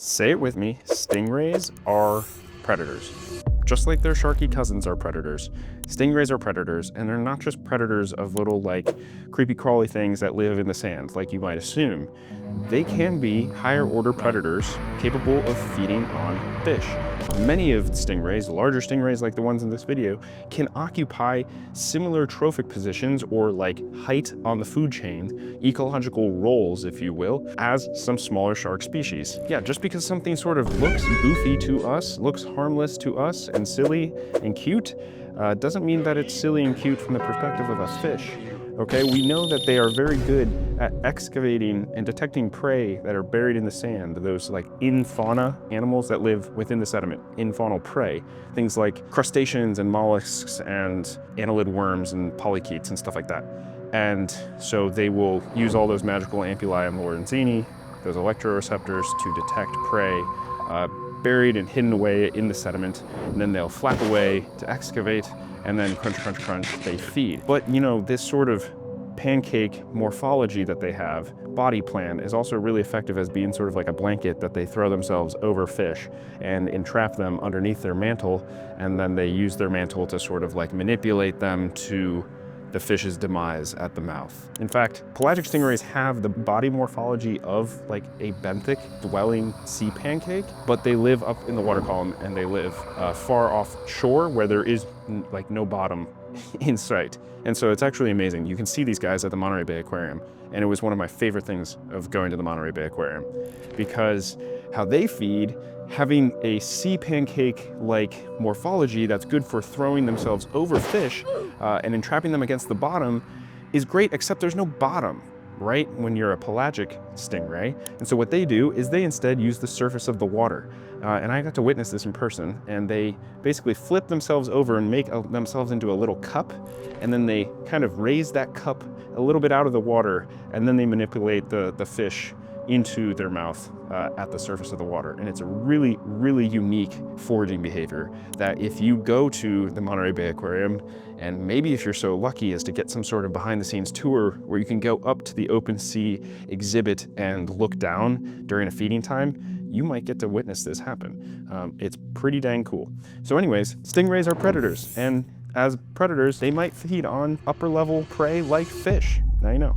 Say it with me, stingrays are predators. Just like their sharky cousins are predators, stingrays are predators, and they're not just predators of little like creepy crawly things that live in the sand like you might assume. They can be higher order predators capable of feeding on fish. Many of the stingrays, larger stingrays like the ones in this video, can occupy similar trophic positions or like height on the food chain, ecological roles, if you will, as some smaller shark species. Yeah, just because something sort of looks goofy to us, looks harmless to us and silly and cute, doesn't mean that it's silly and cute from the perspective of a fish. Okay, we know that they are very good at excavating and detecting prey that are buried in the sand, those like in-fauna animals that live within the sediment, in-faunal prey. Things like crustaceans and mollusks and annelid worms and polychaetes and stuff like that. And so they will use all those magical ampullae of Lorenzini, those electroreceptors, to detect prey buried and hidden away in the sediment, and then they'll flap away to excavate, and then crunch, crunch, crunch, they feed. But you know, this sort of pancake morphology that they have, body plan, is also really effective as being sort of like a blanket that they throw themselves over fish and entrap them underneath their mantle, and then they use their mantle to sort of like manipulate them to the fish's demise at the mouth. In fact, pelagic stingrays have the body morphology of like a benthic dwelling sea pancake, but they live up in the water column and they live far offshore where there is like no bottom in sight. And so it's actually amazing. You can see these guys at the Monterey Bay Aquarium, and it was one of my favorite things of going to the Monterey Bay Aquarium, because how they feed, having a sea pancake-like morphology that's good for throwing themselves over fish and entrapping them against the bottom is great, except there's no bottom, right, when you're a pelagic stingray. And so what they do is they instead use the surface of the water. And I got to witness this in person, and they basically flip themselves over and make themselves into a little cup, and then they kind of raise that cup a little bit out of the water, and then they manipulate the fish into their mouth at the surface of the water. And it's a really, really unique foraging behavior that if you go to the Monterey Bay Aquarium, and maybe if you're so lucky as to get some sort of behind the scenes tour where you can go up to the open sea exhibit and look down during a feeding time, you might get to witness this happen. It's pretty dang cool. So anyways, stingrays are predators, and as predators, they might feed on upper level prey like fish. Now you know.